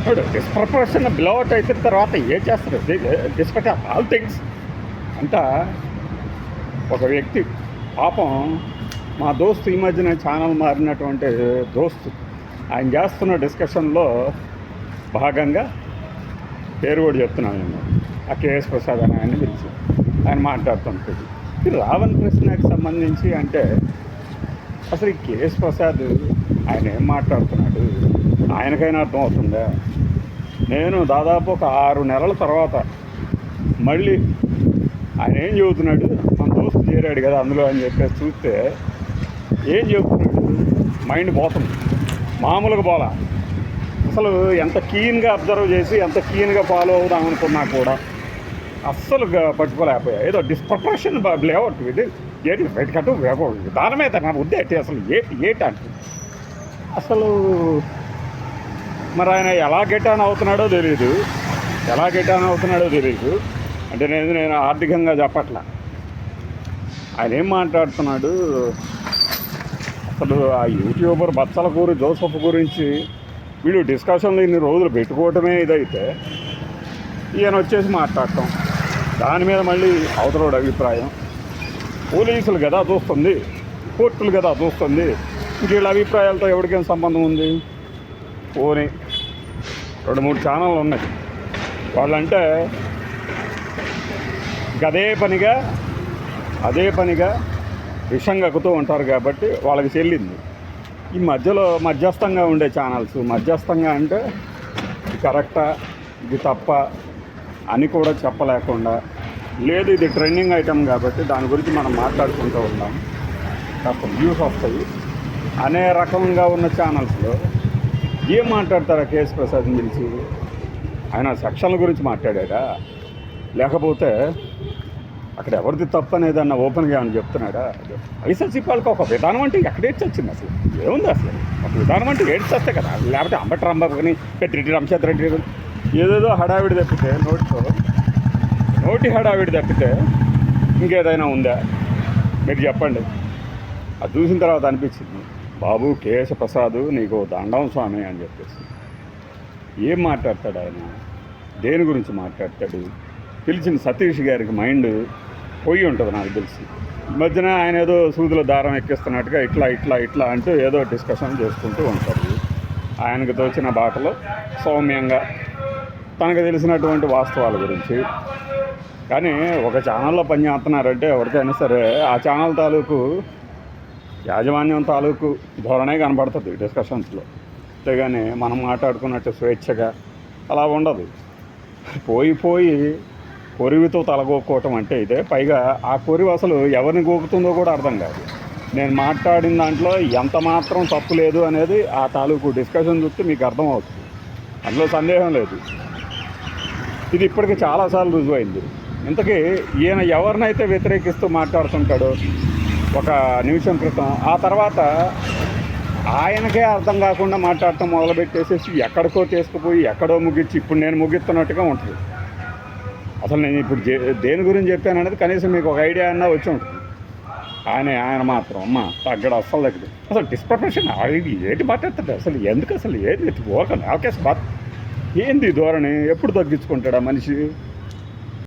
ఇప్పుడు డిస్ప్రపోర్షన్ బ్లౌట్ అయిన తర్వాత ఏం చేస్తారు? డిస్పెక్ట్ ఆఫ్ ఆల్ థింగ్స్ అంట. ఒక వ్యక్తి పాపం మా దోస్తు ఈ మధ్యన ఛానల్ మారినటువంటి దోస్తు ఆయన చేస్తున్న డిస్కషన్లో భాగంగా పేరు కూడా చెప్తున్నాను నేను. ఆ కేఎస్ ప్రసాద్ అని ఆయన పిలిచి ఆయన మాట్లాడుతుంటుంది. ఈ రావణ్ కృష్ణకి సంబంధించి అంటే అసలు ఈ కేఎస్ ప్రసాద్ ఆయన ఏం మాట్లాడుతున్నాడు ఆయనకైనా అర్థం అవుతుందా? నేను దాదాపు ఒక 6 నెలల తర్వాత మళ్ళీ ఆయన ఏం చెబుతున్నాడు, మన దోస్తు చేరాడు కదా అందులో అని చెప్పేసి చూస్తే ఏం చెబుతున్నాడు, మైండ్ పోతుంది. మామూలుగా పోలా. అసలు ఎంత క్లీన్గా అబ్జర్వ్ చేసి ఎంత క్లీన్గా ఫాలో అవుదాం అనుకున్నా కూడా అస్సలు పట్టుకోలేకపోయా. ఏదో డిస్ప్రపోర్షన్ లేవట్ ఇది ఏంటి బయటకట్టు విధానమే తన ఉద్దేటి అసలు ఏంటి అంటే అసలు మరి ఆయన ఎలా గెటాన్ అవుతున్నాడో తెలియదు, అంటే నేను ఆర్థికంగా చెప్పట్లా. ఆయన ఏం మాట్లాడుతున్నాడు అసలు ఆ యూట్యూబర్ బచ్చలకూరు జోసఫ్ గురించి వీడు డిస్కషన్లు ఇన్ని రోజులు పెట్టుకోవటమే ఇదైతే ఈయన వచ్చేసి మాట్లాడటం దాని మీద మళ్ళీ అవతలోడు అభిప్రాయం. పోలీసులు కదా చూస్తుంది, కోర్టులు కదా చూస్తుంది, వీళ్ళ అభిప్రాయాలతో ఎవరికేం సంబంధం ఉంది? పోనీ 2-3 ఛానళ్ళు ఉన్నాయి వాళ్ళంటే అదే పనిగా విషం కక్కుతూ ఉంటారు కాబట్టి వాళ్ళకి చెల్లింది. ఈ మధ్యలో మధ్యస్థంగా ఉండే ఛానల్స్ మధ్యస్థంగా అంటే ఇది కరెక్టా ఇది తప్ప అని కూడా చెప్పలేకుండా లేదు ఇది ట్రెండింగ్ ఐటమ్ కాబట్టి దాని గురించి మనం మాట్లాడుకుంటూ ఉన్నాం, కాస్త వ్యూస్ వస్తాయి అనే రకంగా ఉన్న ఛానల్స్లో ఏం మాట్లాడతారా? కేఎస్ ప్రసాద్ గురించి ఆయన సెక్షన్ల గురించి మాట్లాడాడా, లేకపోతే అక్కడ ఎవరిది తప్పు అనేది అన్న ఓపెన్గా ఏమని చెప్తున్నాడా? వైఎస్ఆర్సీపీ వాళ్ళకి ఒక విధానం అంటే ఎక్కడేడ్చి వచ్చింది? అసలు ఏముంది? అసలు ఒక విధానం అంటే ఏడ్చి వస్తే కదా, లేకపోతే అంబటి రాంబాబుని పెద్దిరెడ్డి రామచంద్రరెడ్డి ఏదేదో హడావిడి తప్పితే నోటి హడావిడి తప్పితే ఇంకేదైనా ఉందా మీరు చెప్పండి. అది చూసిన తర్వాత అనిపించింది బాబు కేఎస్ ప్రసాద్ నీకు దండం స్వామి అని చెప్పేసి. ఏం మాట్లాడతాడు ఆయన, దేని గురించి మాట్లాడతాడు? పిలిచిన సతీష్ గారికి మైండ్ పోయి ఉంటుంది నాకు తెలిసి. ఈ మధ్యన ఆయన ఏదో సూదుల దారం ఎక్కిస్తున్నట్టుగా ఇట్లా అంటూ ఏదో డిస్కషన్ చేసుకుంటూ ఉంటారు. ఆయనకు తోచిన బాటలో సౌమ్యంగా తనకు తెలిసినటువంటి వాస్తవాల గురించి. కానీ ఒక ఛానల్లో పనిచేస్తున్నారంటే ఎవరికైనా సరే ఆ ఛానల్ తాలూకు యాజమాన్యం తాలూకు ధోరణే కనబడుతుంది డిస్కషన్స్లో. అంతేగాని మనం మాట్లాడుకున్నట్టు స్వేచ్ఛగా అలా ఉండదు. పోయి కొరివితో తలగొక్కోవటం అంటే ఇదే. పైగా ఆ కొరివి అసలు ఎవరిని గోకుతుందో కూడా అర్థం కాదు. నేను మాట్లాడిన దాంట్లో ఎంత మాత్రం తప్పు లేదు అనేది ఆ తాలూకు డిస్కషన్ చూస్తే మీకు అర్థమవుతుంది, అందులో సందేహం లేదు. ఇది ఇప్పటికీ చాలాసార్లు రుజువైంది. ఇంతకీ ఈయన ఎవరినైతే వ్యతిరేకిస్తూ మాట్లాడుతుంటాడో ఒక నిమిషం క్రితం, ఆ తర్వాత ఆయనకే అర్థం కాకుండా మాట్లాడటం మొదలుపెట్టేసేసి ఎక్కడికో తీసుకుపోయి ఎక్కడో ముగించి ఇప్పుడు నేను ముగిస్తున్నట్టుగా ఉంటుంది. అసలు నేను ఇప్పుడు దేని గురించి చెప్పాను అనేది కనీసం మీకు ఒక ఐడియా అన్నా వచ్చి ఉంటుంది. ఆయన మాత్రం అమ్మ తగ్గడు, అస్సలు తగ్గదు. అసలు డిస్ప్రపోర్షన్ ఏంటి మాట్లాడతాడు అసలు? ఎందుకు అసలు ఏది ఓకే నాకేసి బాత్ ఏంది ధోరణి? ఎప్పుడు తగ్గించుకుంటాడా మనిషి?